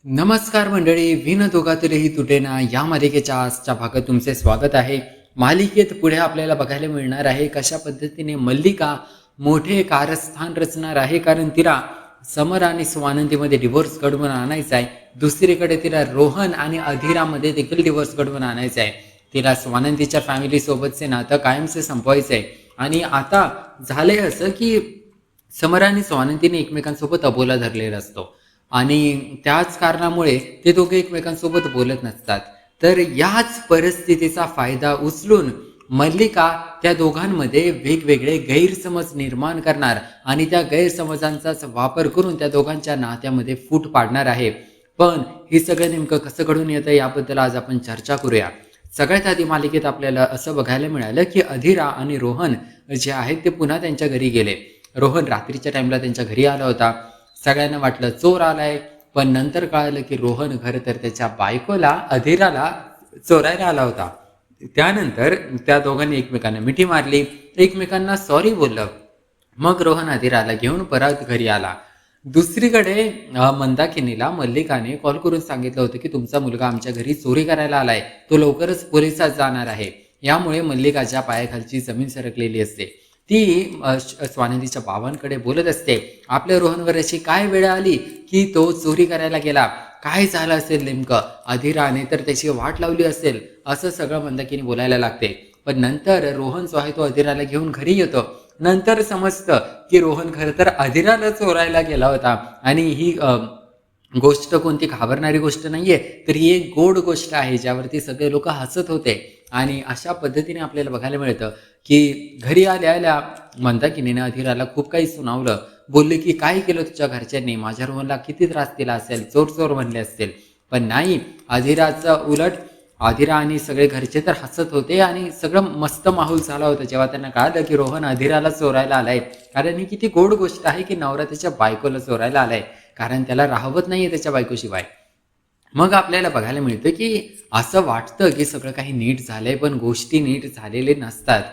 नमस्कार मंडळी, विन दोघातलेही तुटेना या मालिकेच्या आजच्या भागात तुमचे स्वागत आहे. मालिकेत पुढे आपल्याला बघायला मिळणार आहे कशा पद्धतीने मल्लिका मोठे कारस्थान रचणार आहे, कारण तिला समर आणि स्वानंदीमध्ये डिवोर्स घडवून आणायचा आहे. दुसरीकडे तिला रोहन आणि अधीरामध्ये देखील डिवोर्स घडवून आणायचा आहे. तिला स्वानंदीच्या फॅमिलीसोबतचे नातं कायमचे संपवायचं आहे. आणि आता झालंय असं की समर आणि स्वानंदीने एकमेकांसोबत अबोला धरलेला असतो आणि त्याच कारणामुळे ते दोघे एकमेकांसोबत बोलत नसतात. तर याच परिस्थितीचा फायदा उचलून मल्लिका त्या दोघांमध्ये वेगवेगळे गैरसमज निर्माण करणार आणि त्या गैरसमजांचाच वापर करून त्या दोघांच्या नात्यामध्ये फूट पाडणार आहे. पण हे सगळं नेमकं कसं घडून येतं याबद्दल आज आपण चर्चा करूया. सगळ्यात आधी मालिकेत आपल्याला असं बघायला मिळालं की अधीरा आणि रोहन जे आहेत ते पुन्हा त्यांच्या घरी गेले. रोहन रात्रीच्या टाइमला त्यांच्या घरी आला होता. सगळ्यांना वाटलं चोर आलाय, पण नंतर कळालं की रोहन खरं तर त्याच्या बायकोला अधीराला चोरायला आला होता. त्यानंतर त्या दोघांनी एकमेकांना मिठी मारली, एकमेकांना सॉरी बोललं. मग रोहन अधीराला घेऊन परत घरी आला. दुसरीकडे मंदाकिनीला मल्लिकाने कॉल करून सांगितलं होतं की तुमचा मुलगा आमच्या घरी चोरी करायला आलाय, तो लवकरच पोलिसात जाणार आहे. यामुळे मल्लिकाच्या पायाखालची जमीन सरकलेली असते. ती स्वानंदीच्या बाबांकडे बोलत असते, आपल्या रोहनवर अशी काय वेळ आली की तो चोरी करायला गेला, काय झालं असेल नेमकं, अधीराने तर त्याची वाट लावली असेल, असं सगळं मंदाकिनी बोलायला लागते. पण नंतर रोहन जो आहे तो अधीराला घेऊन घरी येतो. नंतर समजतं की रोहन खरं तर अधीराला चोरायला गेला होता आणि ही गोष्ट कोणती घाबरणारी गोष्ट नाहीये, तर ही एक गोड गोष्ट आहे ज्यावरती सगळे लोक हसत होते. आणि अशा पद्धतीने आपल्याला बघायला मिळतं की घरी आल्या मंदाकिनीने अधीराला खूप काही सुनावलं. बोलले की काय केलं तुझ्या घरच्यांनी, माझ्या रोहनला किती त्रास दिला असेल, चोर चोर म्हणले असतील. पण नाही, अधीराचं उलट अधीरा आणि सगळे घरचे तर हसत होते आणि सगळं मस्त माहोल झाला होता जेव्हा त्यांना कळलं की रोहन अधीराला चोरायला आलाय. कारण ही किती गोड गोष्ट आहे की नवरा त्याच्या बायकोला चोरायला आलाय, कारण त्याला राहवत नाहीये त्याच्या बायकोशिवाय. मग आपल्याला बघायला मिळतं की असं वाटतं की सगळं काही नीट झालंय, पण गोष्टी नीट झालेले नसतात.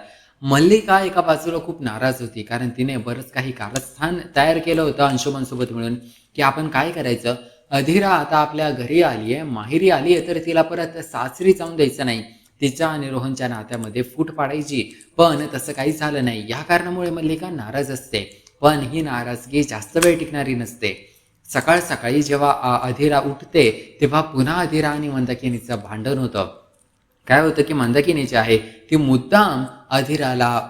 मल्लिका एका बाजूला खूप नाराज होती, कारण तिने बरंच काही कारस्थान तयार केलं होतं अंशुमनसोबत मिळून की आपण काय करायचं. अधीरा आता आपल्या घरी आली आहे, माहेरी आली आहे, तर तिला परत सासरी जाऊन द्यायचं नाही, तिच्या आणि रोहनच्या नात्यामध्ये फूट पाडायची. पण तसं काही झालं नाही. या कारणामुळे मल्लिका नाराज असते. पण ही नाराजगी जास्त वेळ टिकणारी नसते. सकाळ सकाळी जेव्हा अधीरा उठते तेव्हा पुन्हा अधीरा आणि मंदाकिनीचं भांडण होतं. काय होतं की मंदाकिनी जी आहे ती मुद्दाम अधीराला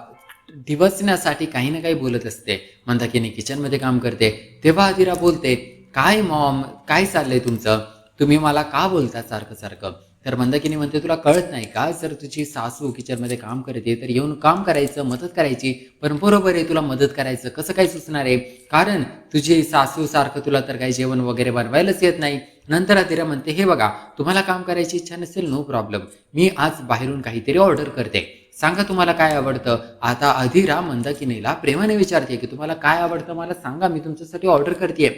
डिवचण्यासाठी काही ना काही बोलत असते. मंदाकिनी किचनमध्ये काम करते तेव्हा अधीरा बोलते, काय मॉम, काय चाललंय तुमचं, तुम्ही मला का बोलता सारखं सारखं. तर मंदाकिनी म्हणते, तुला कळत नाही का, जर तुझी सासू किचनमध्ये काम करते तर येऊन काम करायचं, मदत करायची. पण बरोबर आहे, तुला मदत करायचं कसं काय सुचणार आहे, कारण तुझी सासू सारखं तुला तर काही जेवण वगैरे बनवायलाच येत नाही. नंतर अधीरा म्हणते, हे बघा, तुम्हाला काम करायची इच्छा नसेल, नो प्रॉब्लेम, मी आज बाहेरून काहीतरी ऑर्डर करते, सांगा तुम्हाला काय आवडतं. आता अधीरा मंदाकिनीला प्रेमाने विचारते की तुम्हाला काय आवडतं मला सांगा, मी तुमच्यासाठी ऑर्डर करते.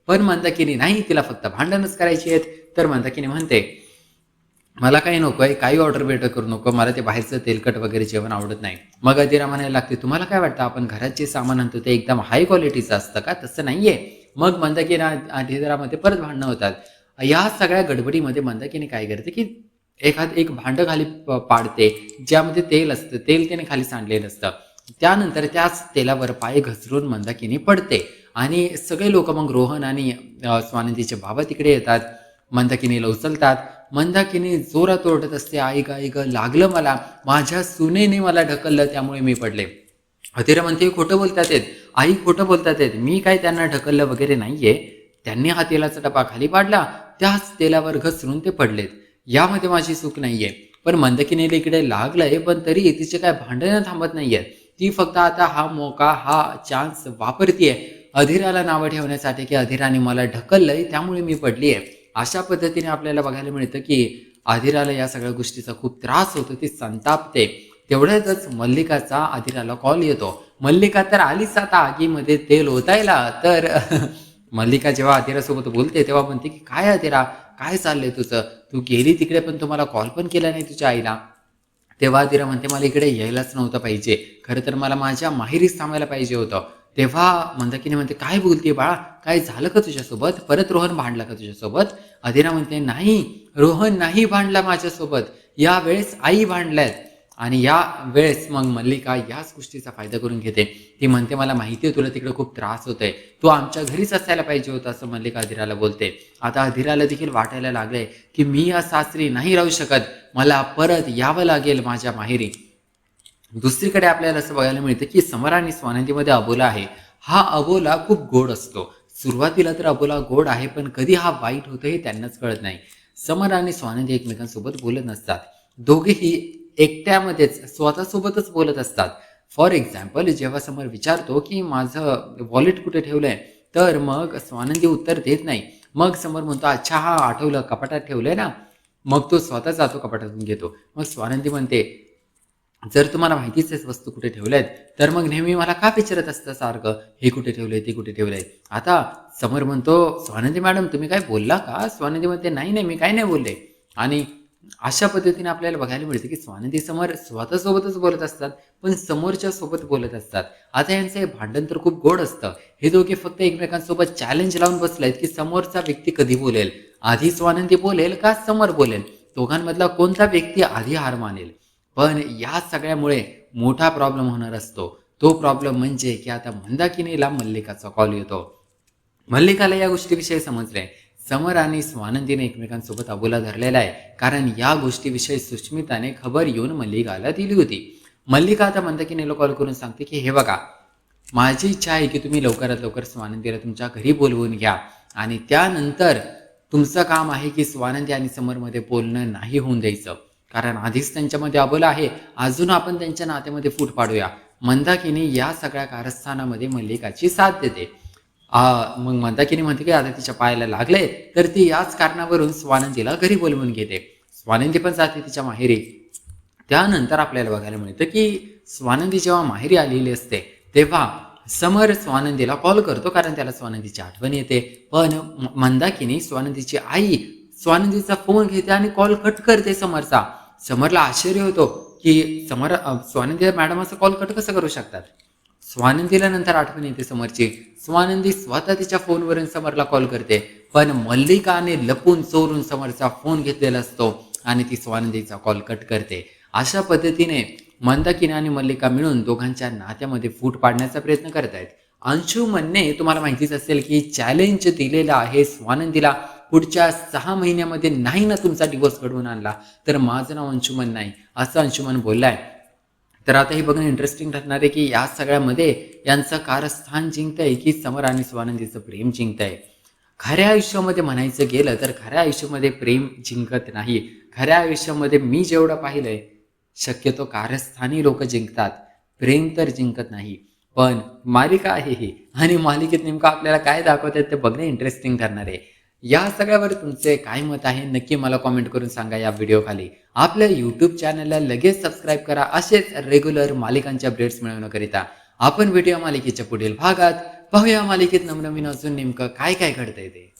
पण मंदाकिनी नाही, तिला फक्त भांडणच करायची आहेत. तर मंदाकिनी म्हणते, मला काही नको आहे, काही ऑर्डर बेटर करू नको, मला ते बाहेरचं तेलकट वगैरे जेवण आवडत नाही. मग अधीरा म्हणायला लागते, तुम्हाला काय वाटतं आपण घरात जे सामान आणतो ते एकदम हाय क्वालिटीचं असतं का, तसं नाहीये. मग मंदाकिनी अधीरामध्ये परत भांडणं होतात. या सगळ्या गडबडीमध्ये मंदाकिनी काय करते की एक भांडं खाली पाडते ज्यामध्ये तेल असतं, तेल त्याने खाली सांडलेलं असतं. त्यानंतर त्याच तेलावर पाय घसरून मंदाकिनी पडते आणि सगळे लोक मग रोहन आणि स्वानंदीचे बाबा तिकडे येतात. मंदाकिनीला उचलतात. मंदाकिनी जोरात ओरडत असते, आई ग आई ग, लागलं मला, माझ्या सुनेने मला ढकललं त्यामुळे मी पडले. अधीरा म्हणते, खोटं बोलतात आहेत आई, खोटं बोलतात आहेत, मी काय त्यांना ढकललं वगैरे नाहीये, त्यांनी हा तेलाचा डबा खाली पाडला, त्याच तेलावर घसरून ते पडलेत, यामध्ये माझी चूक नाहीये. पण मंदाकिनीला इकडे लागलंय, पण तरी तिचे काय भांडणं थांबत नाहीये. ती फक्त आता हा मौका, हा चान्स वापरतीये अधीराला नावं ठेवण्यासाठी की अधीराने मला ढकललंय त्यामुळे मी पडलीये. अशा पद्धतीने आपल्याला बघायला मिळतं की अधीराला या सगळ्या गोष्टीचा खूप त्रास होतो, ती संतापते. तेवढ्यातच मल्लिकाचा अधीराला कॉल येतो. मल्लिका तर आलीच आता आगीमध्ये तेल ओतायला. तर मल्लिका जेव्हा अधीरासोबत बोलते तेव्हा म्हणते की काय अधीरा, काय चाललंय तुझं, तू गेली तिकडे पण तुम्हाला कॉल पण केला नाही तुझ्या आईला. तेव्हा अधीरा म्हणते, मला इकडे यायलाच नव्हतं पाहिजे, खरं तर मला माझ्या माहेरीच थांबायला पाहिजे होतं. तेव्हा मंदाकिनी म्हणते, "काय बोलते बाळा? काय झालं का तुझ्यासोबत? परत रोहन भांडला का तुझ्यासोबत?" अधीरा म्हणते, "नाही, रोहन नाही भांडला माझ्यासोबत. यावेळेस आई भांडल्यात." आणि या वेळेस मग मल्लिका याच गोष्टीचा फायदा करून घेते. ती म्हणते, "मला माहिती आहे तुला तिकडे खूप त्रास होतोय. तू आमच्या घरीच असायला पाहिजे होतं," असं मल्लिका अधीराला बोलते. आता अधीराला देखील वाटायला लागलंय, की मी या सासरी नाही राहू शकत. मला परत यावं लागेल माझ्या माहेरी. दुसरीकडे आपल्याला असं बघायला मिळतं की समर आणि स्वानंदीमध्ये अबोला आहे. हा अबोला खूप गोड असतो. सुरुवातीला तर अबोला गोड आहे, पण कधी हा वाईट होतो हे त्यांनाच कळत नाही. समर आणि स्वानंदी एकमेकांसोबत बोलत नसतात. दोघेही एकट्यामध्येच स्वतःसोबतच बोलत असतात. फॉर एक्झाम्पल, जेव्हा समर विचारतो की माझं वॉलेट कुठे ठेवलंय, तर मग स्वानंदी उत्तर देत नाही. मग समर म्हणतो, "अच्छा, हा आठवलं, कपाटात ठेवलंय ना." मग तो स्वतः जातो कपाटातून घेतो. मग स्वानंदी म्हणते, "जर तुम्हाला माहितीच आहे वस्तू कुठे ठेवल्यात, तर मग नेहमी मला का विचारत असतं सारखं, हे कुठे ठेवलंय, ते कुठे ठेवलंय?" आता समर म्हणतो, "स्वानंदी मॅडम, तुम्ही काय बोलला का?" स्वानंदी म्हणते, "नाही, नाही, मी काही नाही बोलले." आणि अशा पद्धतीने आपल्याला बघायला मिळते की स्वानंदी समोर स्वतःसोबतच बोलत असतात, पण समोरच्या सोबत बोलत असतात. आता यांचं हे भांडण तर खूप गोड असतं. हे दोघे फक्त एकमेकांसोबत चॅलेंज लावून बसलेत की समोरचा व्यक्ती कधी बोलेल. आधी स्वानंदी बोलेल का समर बोलेल? दोघांमधला कोणता व्यक्ती आधी हार मानेल? पण या सगळ्यामुळे मोठा प्रॉब्लेम होणार असतो. तो प्रॉब्लेम म्हणजे की आता मंदाकिनीला मल्लिकाचा कॉल येतो. मल्लिकाला या गोष्टीविषयी समजलंय. समर आणि स्वानंदीने एकमेकांसोबत अबोला धरलेला आहे. कारण या गोष्टीविषयी सुष्मिताने खबर येऊन मल्लिकाला दिली होती. मल्लिका आता मंदाकिनीला कॉल करून सांगते की हे बघा, माझी इच्छा आहे की तुम्ही लवकरात लवकर स्वानंदीला तुमच्या घरी बोलवून घ्या आणि त्यानंतर तुमचं काम आहे की स्वानंदी आणि समरमध्ये बोलणं नाही होऊन द्यायचं. कारण आधीच त्यांच्यामध्ये अबोला आहे, अजून आपण त्यांच्या नात्यामध्ये फूट पाडूया. मंदाकिनी या सगळ्या कारस्थानामध्ये मल्लिकाची साथ देते. मग मंदाकिनी म्हणते की आता तिच्या पायाला लागले, तर ती याच कारणावरून स्वानंदीला घरी बोलवून घेते. स्वानंदी पण जाते तिच्या माहेरी. त्यानंतर आपल्याला बघायला मिळतं की स्वानंदी जेव्हा माहेरी आलेली असते, तेव्हा समर स्वानंदीला कॉल करतो, कारण त्याला स्वानंदीची आठवण येते. पण मंदाकिनी स्वानंदीची आई स्वानंदीचा फोन घेते आणि कॉल कट करते समरचा. समरला आश्चर्य होतो की स्वानंदी मॅडम असं कॉल कट कसं करू शकतात. स्वानंदीला नंतर आठवण येते समरची. स्वानंदी स्वतः तिच्या फोनवरून समरला कॉल करते, पण मल्लिकाने लपून चोरून समरचा फोन घेतलेला असतो आणि ती स्वानंदीचा कॉल कट करते. अशा पद्धतीने मंदाकिनी आणि मल्लिका मिळून दोघांच्या नात्यामध्ये फूट पाडण्याचा प्रयत्न करत आहेत. अंशुमनने तुम्हाला माहितीच असेल की चॅलेंज दिलेलं आहे स्वानंदीला, पुढच्या 6 महिन्यामध्ये नाही ना तुमचा डिवोर्स घडवून आणला, तर माझं नाव अंशुमन नाही, असं अंशुमन बोललाय. तर आता हे बघणं इंटरेस्टिंग ठरणार आहे की या सगळ्यामध्ये यांचं कारस्थान जिंकतंय की समर आणि स्वानंदीचं प्रेम जिंकतंय. खऱ्या आयुष्यामध्ये म्हणायचं गेलं तर खऱ्या आयुष्यामध्ये प्रेम जिंकत नाही. खऱ्या आयुष्यामध्ये मी जेवढं पाहिलंय, शक्यतो कारस्थानी लोक जिंकतात, प्रेम तर जिंकत नाही. पण मालिका आहे ही, आणि मालिकेत नेमकं आपल्याला काय दाखवतात ते बघणं इंटरेस्टिंग ठरणार आहे. या सगळ्यावर तुमचे काय मत आहे नक्की मला कॉमेंट करून सांगा या व्हिडिओ खाली. आपल्या यूट्यूब चॅनलला लगेच सबस्क्राईब करा असेच रेग्युलर मालिकांच्या अपडेट्स मिळवण्याकरिता. आपण भेटूया मालिकेच्या पुढील भागात. पाहूया मालिकेत नवनवीन अजून नेमकं काय काय घडतंय ते.